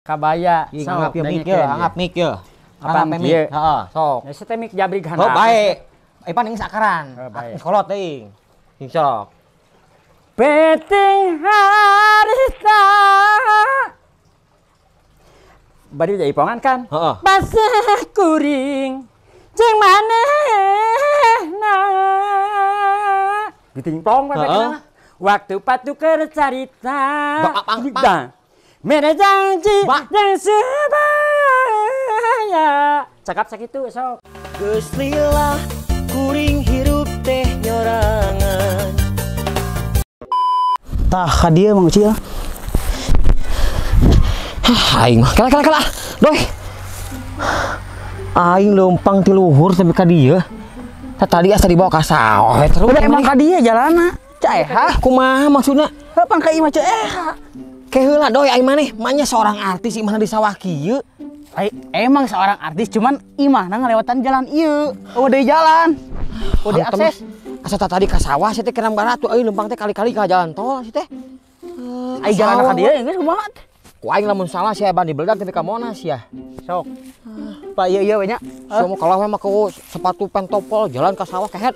Kabaya. Anggap ya mik ya, anggap mik ya. Apa mik? Heeh, sok. Ya saya mik jabrik Oh, baik. Paning sakaran. Baik. Kolot teuing. Sok. Penting harita. Bari jadi pongan kan? Heeh. Basah kuring. Ceng manehna. Ditingplong Heeh. Waktu patuker carita. Bang. Mere janji Bang. yang sebaya. Cakap sakitu sok. Geus lila kuring hirup teh nyorangan. Tah ka dieu Mang Uci ya. Aing mah kalah. Doi. Aing leumpang ti luhur sampai ka dieu. Tadi asa dibawa ka sawah terus. Udah emang ka dieu jalanna. Caeha. Kumaha maksudna? Heupan ka imah caeha. Kayak heula doi aing maneh, manya seorang artis imahna di sawah kieu. Emang seorang artis cuman imahna ngalewatan jalan ieu. Udah jalan. Udah akses. Asa tadi ka sawah si teh kerang barat tuh euy leumpang teh kali-kali ka jalan tol si teh. Ai jalan ka dieu geus kumaha? Ku aing lamun salah si ban di Beledag tapi ka Monas ya. Sok. Pak ieu we nya. Semua kalau mah ku sepatu pentopol jalan ka sawah kehet.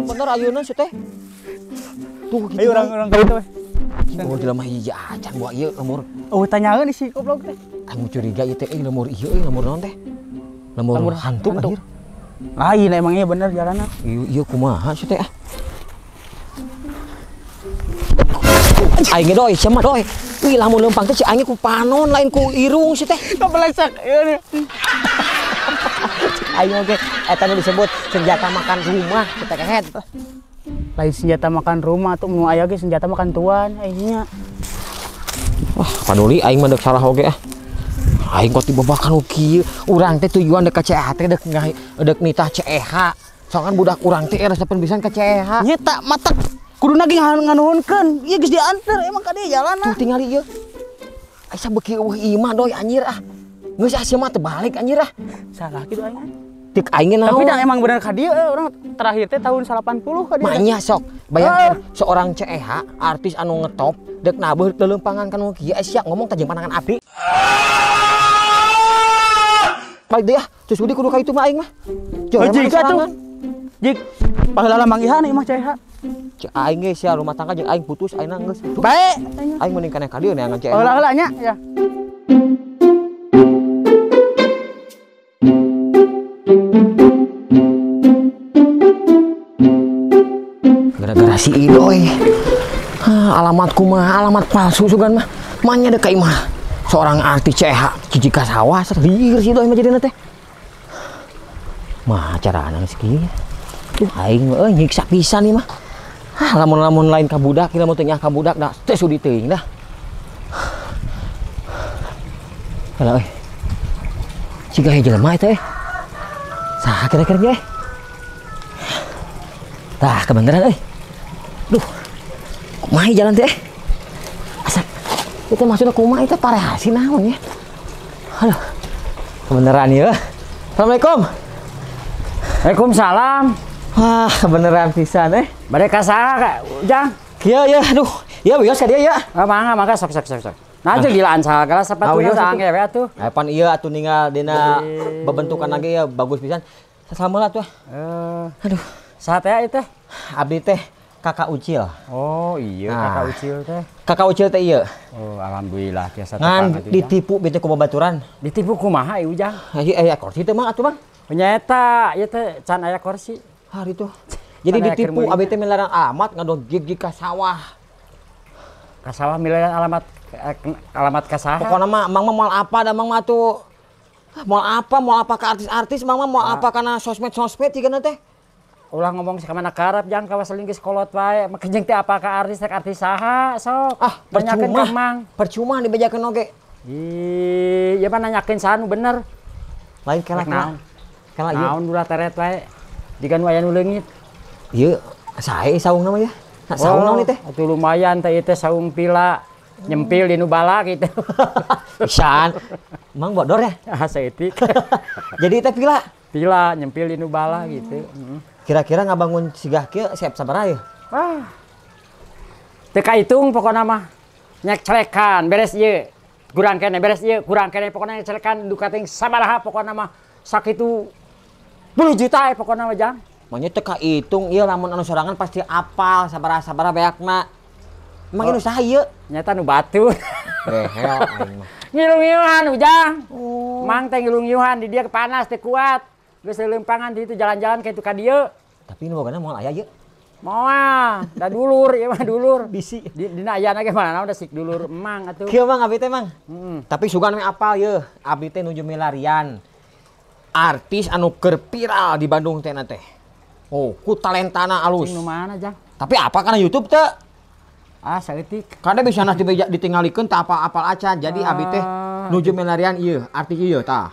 Bener ayeuna si teh. Tuh gitu. Ayo orang ka ditu we. Oh jelema hiji acan buat ieu lemur. Oh tanyaeun si goblok teh. Aing curiga ieu teh lemur ieu lemur naon teh? Lemur hantu anjir. Lain emang ieu bener jalanna. Ieu kumaha si teh ah. Aing ge doi, sia mah doi. Wih lamun leumpang teh si aing ku panon lain ku irung si teh. Kebelesak ieu. Aing oge eta nu disebut senjata makan rumah kita kehet. Lain senjata makan rumah tuh nu aya ge senjata makan tuan nya. Wah, paduli aing mah deuk salah oge ah. Aing kok tiba makan kieu. Urang teh tujuan deuk ka CEH teh deuk nitah CEH. Soalnya budak urang teh resepkeun pisan ka CEH. Nya tak matak kuduna ge nganuhunkeun. Ieu geus dianter emang ka dieu jalanna. Tuh tinggal ieu. Asa beuki eueuh imah doi anjir ah. Geus asa mah teu balik anjir ah. Salah kitu aing. Dik aing naon? Tapi dah emang bener ka dieu urang terakhir teh tahun 80 ka dieu. Maknya sok bayangkeun seorang CEH artis anu ngetop deuk nabeuh leumpangan kanu kieu sia ngomong tajeng pandangan api. Baik deh ya, terus udah kudu ka itu mah aing mah. Jika tuh. Jik paheula manggihan imah CEH. Cek aing ge sia rumah tangga jeung aing putus ayeuna geus. Bae. Aing mending kana ka dieu neangan CEH. Heula nya ya. Gara-gara si Idoy. Alamat kumaha, alamat palsu sugan mah. Manya deuk ka imah. Seorang artis CEH hiji ka sawah lieur si Idoy mah jadina teh. Mah carana geus kieu. Duh aing mah nyiksa pisan ieu mah. Lamun lain ka budak, lamun teu nyah ka budak da teh sudi teuing dah. Halah euy. Siga heuh jelema eta euy. Saha kira-kira ge? Tah kebeneran euy. Duh. Kumaha jalan teh? Asa itu maksudnya kumaha itu parehasi naon ya? Aduh. Kebeneran ya. Assalamualaikum. Waalaikumsalam. Wah, kebeneran pisan Bade ka saha Ujang? Iya, aduh. Iya, wios ka dia ya. Mangga sok. Nah, aja gilaan sagala sepatuna sangge we atuh. Pan ieu atuh ninggal dina bebentukan lagi ya bagus pisan. Sasamela tuh. Aduh. Saha teh ieu teh? Abdi teh Kakak Ucil. Oh iya, Kakak Ucil teh. Kakak Ucil teh ieu. Oh, alhamdulillah tiasa tepang atuh. Ditipu bete ku babaturan. Ditipu kumaha ieu Ujang? Aya kursi teh Mang atuh Bang. Nyata ieu teh can aya kursi. Hari itu. Jadi ditipu abdi teh milaran alamat ngadogig ka sawah. Ka sawah milaran alamat ka saha? Pokona mah Mang mah moal apa da Mang mah atuh. Moal apa ka artis-artis Mang mah moal apa kana sosmed cigana teh. Ulah ngomong si kamana karep jang kawas linggis kolot wae. Makanya teh apa ka artis saha sok. Percuma dibejakeun oge. Ieu mah nanyakeun saha nu bener. Lain kelek naon. Kana ieu. Naon ulah teret wae. Jika nu aya nu leungit. Ieu sae saungna mah ya? Saung naon teh? Atuh lumayan teh ieu teh saung pila. Nyempil di nu bala gitu. Pisan. Mang bodor ya? Saeutik. Jadi teh pila nyempil di nu bala gitu. Kira-kira ngabangun sigah kieu siap sabaraha ya? Wah. Teka hitung pokoknya mah. Nyek celekan beres ieu. Kurang kene beres ieu, kurang kene pokoknya nyek celekan duka teuing sabaraha pokoknya mah. Sakitu 10 juta pokoknya mah Jang. Manya teka hitung ieu lamun anu sorangan pasti apal sabaraha beakna. Emang ieu saha ieu? Nyata nu batu. Behel aing mah. Ngilu-ngiluhan Ujang. Mang teh ngilu-ngiluhan di dia panas teh kuat. Geus lempangan di itu jalan-jalan kayak itu ka dieu. Tapi nu bogana moal aya ieu. Moal, da dulur ieu mah dulur. Bisi. Dina ayana ge mana udah sik dulur emang atuh. Kieu mang abi teh mang. Heeh. Tapi sugan we apal yeuh. Abi teh nuju milarian. Artis anu keur viral di Bandung teh na teh. Oh, ku talentana alus. Nu mana Jang? Tapi apa kana YouTube teh? Ah, saeutik. Kada bisa nas ditinggalikeun teh apal-apal acan. Jadi abi teh nuju milarian ieu, artis ieu tah.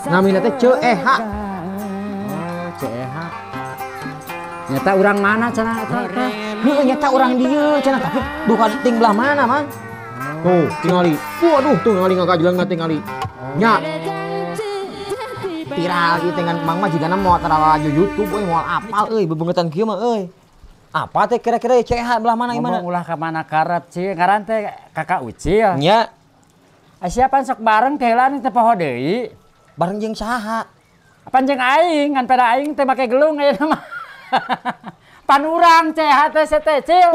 Namina teh Ceeha. Oh, Ceeha. Nyata urang mana cenah eta teh? Heuh nyata urang dieu cenah tapi duka ting belah mana, Mang? Tuh, tingali. Waduh, tuh tingali ngagajelang tingali. Nya. Viral ieu teh ngan Mang mah jigana moal tarawa YouTube euy moal apal euy bebengetan kieu mah euy. Apa teh kira-kira Ceeha belah mana gimana? Ngomong ulah ka mana karep ci ngaran teh Kakak Ucil. Nya. Siapan sok bareng teh lah teh poho deui. Bareng jeung saha? Pan jeung aing ngan pada aing teh make gelung ayeuna mah. Pan urang Ceeha teh setecil.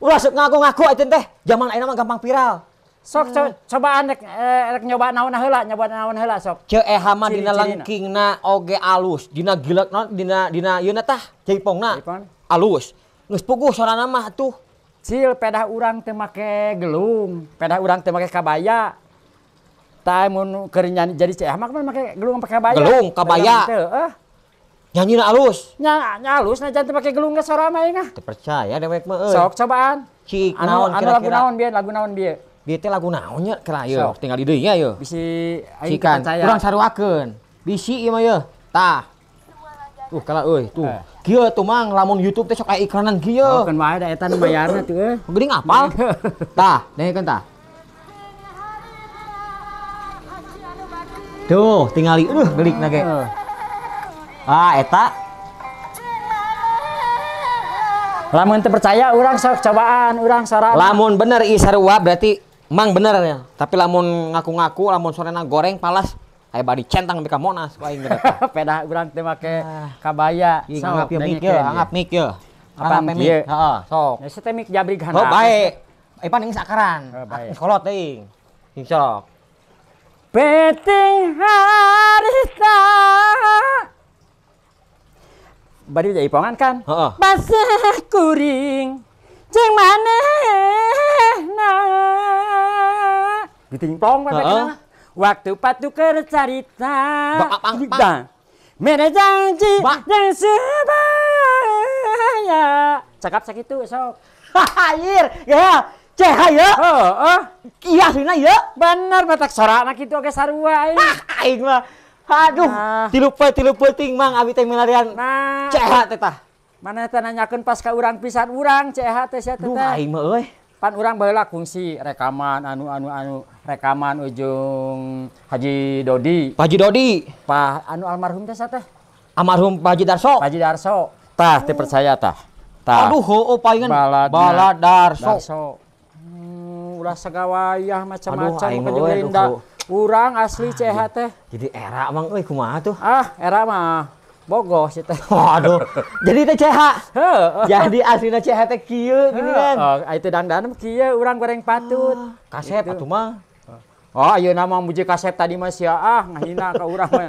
Ulah sok ngaku-ngaku atuh teh. Zaman ayeuna mah gampang viral. Sok cobaan rek nyoba naon heula sok. Ceeha mah dina Ciri-cirina. langkingna oge alus, dina gilekna dina ieu na tah jaipongna. Jaipong. Alus. Geus puguh sorana mah atuh. Cil pedah urang teh make gelung, pedah urang teh make kabaya. Tah mun keur nyanyi jadi Ceeha mah make gelung make kabaya. Gelung, kabaya. Heeh. Nyanyina alus. Nya halus na jangan make gelung ge sora mah ingat. Teu percaya dewek mah euy. Sok cobaan. Cik Anu naon lagu kira-kira? naon bieu. Dieu teh lagu naon nya kira ieu? Sok. Tinggal di deui nya ieu. Bisi aing teu Cikan. percaya. Urang saruakeun. Bisi ieu mah ieu. Tah. Kala euy, tuh. Kieu tuh Mang lamun YouTube teh sok aya iklanan kieu. Oh, kan wae da eta nu bayarna tuh euy. Geuning apal? Tah, dengekeun tah. Tuh, tingali gelikna ge. Ah, eta Lamun teu percaya urang sok cobaan, urang sora. lamun bener ieu sarua berarti Mang bener ya. Tapi lamun ngaku-ngaku lamun sorena goreng palas aya badi centang nepi ka Monas ku aing geus. Pedah urang teh make kabaya. Ih, anggap ieu mik ieu, anggap mik ieu. Apaan Anggap kieu? mik. Heeh, sok. Ya teh mik jabrig Oh, handap. bae. Ipan ning sakaran. Oh, bae. Kolot teuing. Ing sok. Penting harita. Bari jaipongan kan? Heeh. Basah kuring jeung manehna. Ditingplong bae Heeh. Waktu patukar carita. Bak, pang. Mere janji Bak. jeung subaya. Cakap sakitu sok. Anjir, ya. Ceeha ieu. Heeh. Iya aslinya ieu. Bener batak sorana kitu oge sarua aing. Aing mah. Aduh, Nah. tilu peuting Mang abi teh milarian. Nah, Ceeha teh tah. mana teh nanyakeun pas ka urang pisan urang Ceeha teh sia teh. Duh, aing mah euy. Pan urang baheula kungsi rekaman rekaman ujung Haji Dodi. Pak Haji Dodi, Pak almarhum teh sia teh. almarhum Pak Haji Darso. Pak Haji Darso. Tah teu percaya tah. Tah. Aduh, heueuh palingan Baladna. Balad Darso. Darso. Ulah sagawayah macam-macam Aduh, aing ka mah jeung euy, Linda. aduh. Urang asli Ceeha teh. Jadi era Mang euy kumaha tuh? Ah, era mah bogoh sia teh. Waduh. Jadi teh Ceeha. Heuh. Jadi aslinya Ceeha teh kieu gini kan. Oh, itu dangdanem kieu urang goreng patut. Kasep atuh mah. Oh, ayeuna mah muji kasep tadi mah sia ngahina ka urang mah.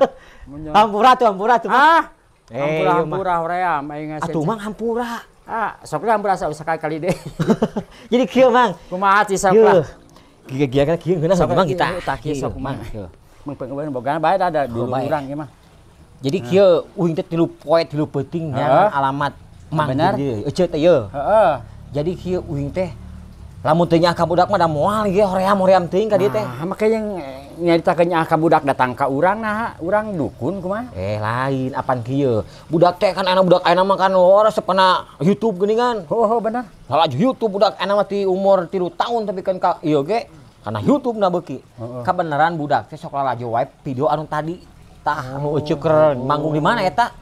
Hampura tuh Mang. Ah, Eh, hampura hoream aing ngasih. Atuh Mang hampura. Ah, sok lah hampura sekali deui. Jadi kieu Mang. Kumaha ci sok Kieu. lah. Giga-giga kan kieu geuna Sok Mang kita. tak kieu sok Mang. mah. Mun pengen boga bae ada dulu bae. urang ieu mah. Jadi kieu uing teh 3 poe 3 peuting Heeh. nya alamat Mang Bener. dieu. Eceut teh ieu. Heeh. Jadi kieu uing teh lamun teu nya ka budak mah da moal ge hoream teuing ka dieu teh. Ah, make yang nyaritakeun nya ka budak datang ka urang nah, urang dukun kumaha? Lain apaan kieu. Budak teh kan budak ayeuna mah kan ora sepana YouTube geuningan. Oh, bener. Salaju YouTube budak ayeuna mah ti umur 3 tahun tapi kan ka ieu ge karena YouTube na beuki. Kabeneran budak teh sok lalaju wae video anu tadi. Tah anu euceuk keur manggung di mana eta?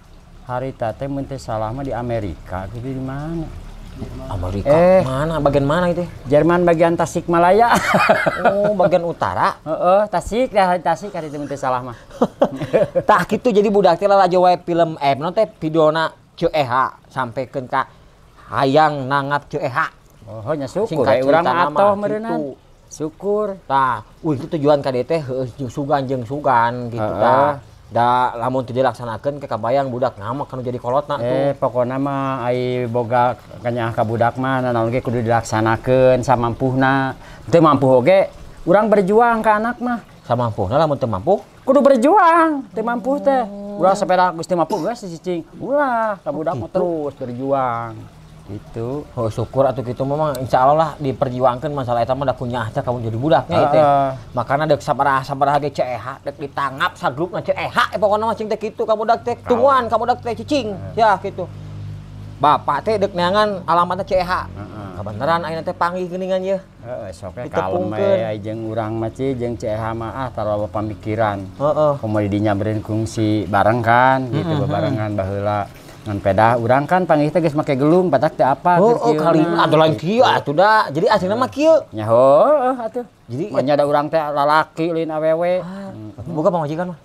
Harita teh mun teu salah mah di Amerika gitu di mana? Amerika mana? Bagian mana itu? Jerman bagian Tasikmalaya. Oh, bagian utara. Heeh, Tasik dah Tasik hari teu salah mah. Tah kitu jadi budak teh lalajo wae film non teh videona Ceeha sampekeun ka hayang nangap Ceeha. Oh, nya syukur Singkat urang cerita nama, atoh gitu. meureunna. Syukur. Tah, itu tujuan KD teh sugan jeung sugan gitu tah. Da lamun teu dilaksanakeun ke kabayang budak ngamak kanu jadi kolotna tuh. Pokona mah ai boga kanya ka budak mah naon ge kudu dilaksanakeun samampuhna. Teu mampu oge urang berjuang ka anak mah. Samampuhna lamun teu mampu Kudu berjuang, teu mampu teh. Ulah sepeda geus teu mampu geus cicing. Ulah ka budak mah terus berjuang. Gitu. Oh syukur atuh kitu memang insyaallah lah diperjuangkeun masalah eta mah da kunyah teh kamu jadi budaknya itu. Makana deuk sabaraha ge Ceeha deuk ditangap sagrupna Ceeha pokona mah cing teh kitu ka budak teh tungguan ka budak teh cicing. Ya kitu. Bapak teh deuk neangan alamatna Ceeha. Kabeneran ayeuna teh panggih geuningan ye. Heeh, sok kalem we jeung urang mah jeung Ceeha mah taroba pamikiran. Komo di dinya beureun kungsi bareng kan gitu bebarengan baheula. Ngan pedah urang kan panggih teh geus make gelung batak teh apa kali ada lain kieu atuh da. Jadi aslinya mah kieu. Nya heuh atuh. Jadi nya da urang teh lalaki lain awewe. Boga pamajikan mah.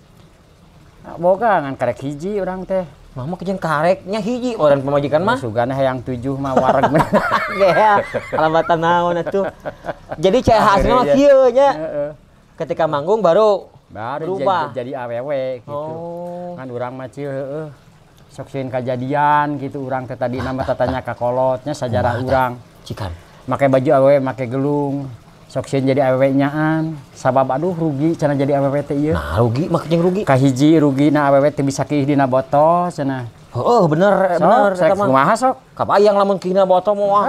Boga ngan karek hiji urang teh. Mah mah kejen kareknya hiji orang pamajikan mah. Sugana hayang 7 mah wareg bener. Ya, alabatan naon atuh. Jadi Ceeha aslinya mah kieu nya. Ketika manggung baru berubah jadi awewe gitu. Kan urang mah cieu heueuh. Sok sieun kajadian gitu urang teh tadi nama tatanya ka kolotnya sajarah urang cikan make baju awewe make gelung sok sieun jadi awewe nyaan sabab aduh rugi cenah jadi awewe teh ieu. Nah rugi mah jeung rugi kahiji rugina awewe teh bisa kieu dina boto cenah. Bener eta mah kumaha sok kabayang lamun kieu dina boto moal.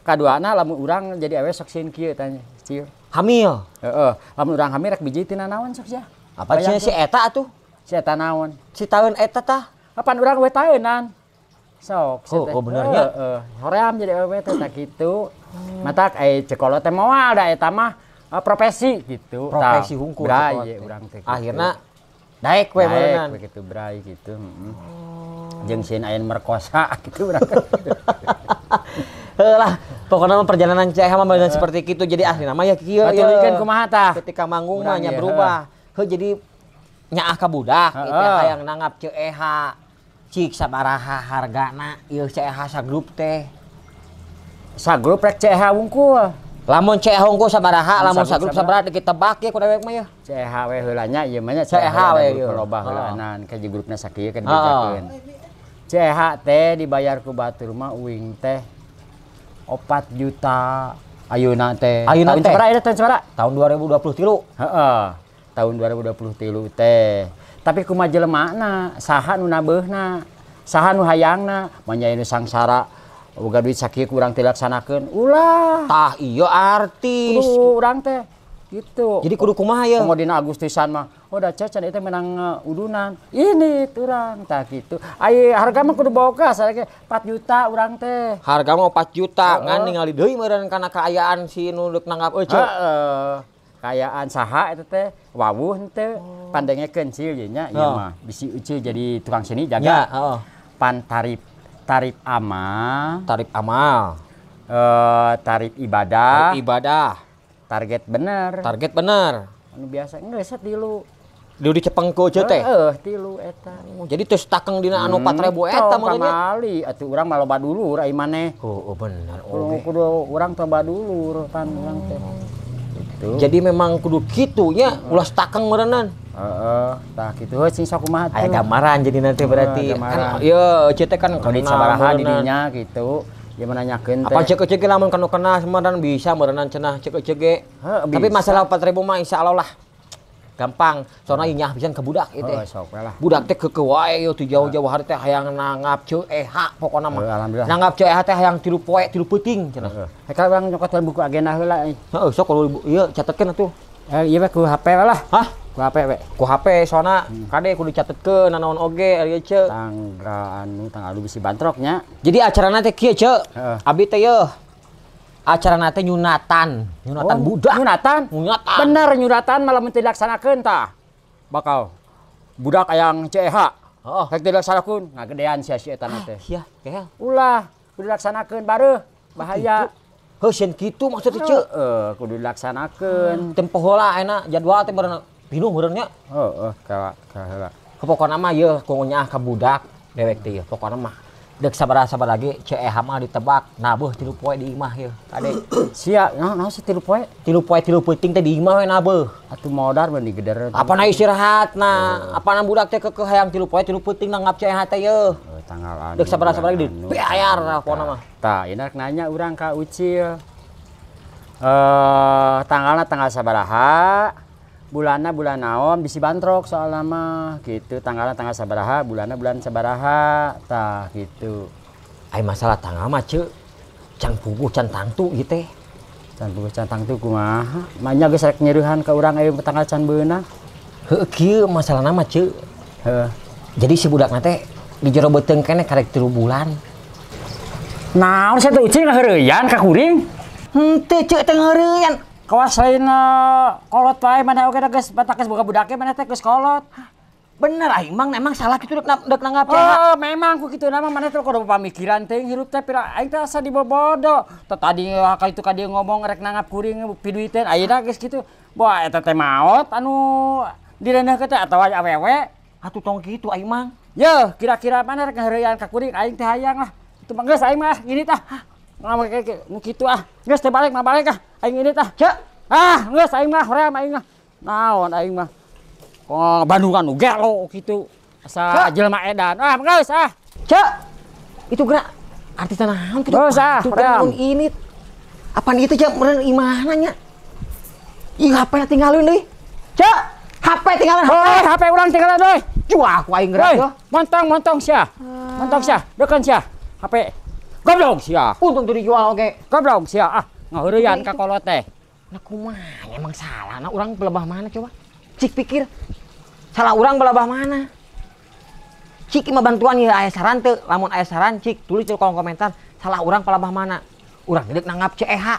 Kaduana lamun urang jadi awewe sok sieun kieu tanya cieu hamil. Lamun urang hamil rek biji tina naon sok sia apa cenah si eta atuh si eta naon si taeun eta tah kapan urang we taeunan sok benernya hoream jadi awewe teh tak kitu matak cekolot teh moal da eta mah profesi gitu profesi hungkul brai urang teh akhirna daek we meureunnan begitu brai gitu jeung sieun ayeuna merkosa gitu urang lah pokoknya perjalanan Ceeha mah seperti itu jadi akhirna mah ya kieu kan kumaha tah ketika manggung mah nya berubah jadi nyaah ka budak itu hayang nangap Ceeha cik sabaraha hargana ieu Ceeha sagrup teh sagrup rek Ceeha wungkul lamun Ceeha wungkul sabaraha lamun sagrup sabaraha kita tebak ya ku dewek mah ya Ceeha we heula nya ieu mah nya Ceeha we loba heulaanan ka grupna sakieu kan bejakeun Ceeha teh dibayar ku batur mah uing teh 4 juta ayeuna teh tahun sabaraha eta tahun 2023 heeh tahun 2023 teh tapi kumaha jelemana saha nu nabeuna saha nu hayangna manya nu sangsara boga duit sakieu kurang dilaksanakeun ulah tah iya artis kudu urang teh gitu jadi kudu kumaha ya komo dina Agustusan mah da cacan eta menang udunan ini urang tah kitu ai harga mah kudu boga sareng 4 juta urang teh harga mah 4 juta ngan ningali deui meureun kana kaayaan si nu deuk nanggap eueuh kayaan saha eta teh wawuh henteu pandengekeun cieu nya ieu mah bisi euceu jadi tukang seni jaga pan tarif amal tarif ibadah target bener anu biasa geus tilu dicepengkeun teh tilu eta jadi teu takeng dina anu 4.000 eta mah nya kamali atuh urang mah loba dulur ai maneh bener kudu urang teh loba dulur pan urang teh jadi memang kudu kitu nya ulah takeng meureunnan tah kitu heuh sing sok kumaha aya gambaran jadi nanti berarti kan ieu teh kan kredit sabaraha di dinya gitu ieu menanyakeun teh apa ceuk-ceuk lamun kanu kena semeran bisa meureunnan cenah ceuk-ceuk ge tapi masalah 4.000 mah insyaallah lah gampang soalnya inyah pisan ke budak ieu teh budak teh keukeun wae teu jauh-jauh hari teh hayang nangap Ceeha pokona mah nangap Ceeha teh hayang 3 poe 3 peuting cenah heka urang nyokotan buku agenda heula sok kalau ieu catetkeun atuh ieu ku HP lah ku HP we ku HP soalna kade kudu catetkeun nanaon oge ari ceu tanggal bisi bantrok nya jadi acarana teh kieu ceu abdi teh yeuh acarana teh nyunatan budak nyunatan bener nyunatan malah mun dilaksanakeun tah bakal budak hayang Ceeha Heeh. Rek dilaksanakeun ngagedean sia-sia eta teh. Sia, kehel. Ulah kudu dilaksanakeun bareuh bahaya. Heuh, sieun kitu maksudnya ceu. Kudu dilaksanakeun. Tempo heula ayeuna jadwal teh beureuh pinuh beureuh nya. Heeh, ka heula. Pokona mah ieu kunya ka budak dewek teh ieu. Pokona mah deuk sabaraha lagi CEH mah ditebak nabuh 3 poe di imah ieu. Kade Sia, naon sih 3 poe? 3 poe 3 peuting teh di imah we nabuh. Atuh modar mah digeder. Apana istirahatna? Apana budak teh kekeh hayang 3 poe 3 peuting nanggap CEH teh ieu. Tanggal Deuk sabaraha lagi dibayar pokona mah. Tah, inak nanya urang ka Ucil. Tanggalna tanggal sabaraha? Bulanna bulan naon bisi bantrok soalna mah gitu. Tanggalna tanggal sabaraha, bulanna bulan sabaraha. Tah gitu. Ai masalah tanggal mah ceu can puguh can tangtu ieu teh. Can puguh can tangtu kumaha? Manya geus rek nyeurehan ka urang aya tanggal can beunang. Heuh kieu masalahna mah ceu. Heeh. Jadi si budakna teh dijerobeuteung keneh karek 3 bulan. Naon saya teh Ucil ngaheureuyan ka kuring? Henteu ceu teh ngeureun. Kawas lain kolot wae mana oge geus batak geus boga budake mana teh geus kolot. Bener aing emang salah kitu deuk nanggap CEH. Oh, memang ku kitu nama mana teh kudu pamikiran teh hirup teh pira aing teh asa dibobodo. Teh tadi ka itu ka dieu ngomong rek nanggap kuring piduiteun ayeuna geus kitu. Boa eta teh maot anu direnehkeun teh atawa awewe. Atuh tong kitu aing mang. Yeuh, kira-kira mana rek ngaheureuyan ka kuring aing teh hayang lah. Itu mah geus aing mah gini tah. Ngomong kayak nu kitu ah. Geus teh balik ah. Aing ini tah. Cek. Geus aing mah hoream aing mah. Naon aing mah. Oh, Bandungan nu gelo kitu. Asa jelema edan. Geus ah. Cek. Itu gerak artis naon kitu. Geus ah, hoream. Ini apaan itu cek meureun imahna nya. Ih HP tinggalin deui. Cek. HP tinggalin HP. HP urang tinggalan deui. Cuah aku aing gerak yo. Montong sia. Montong sia. Deukeun sia. HP. Goblok sia. Untung tuh dijual oke. Goblok sia. Ngaheureuyan ka kolot teh. Nah kumaha emang salah nah urang belebah mana coba cik pikir salah urang belebah mana cik mah bantuan ya aya saran teu lamun aya saran cik tulis di kolom komentar salah urang pelebah mana urang deuk nanggap CEH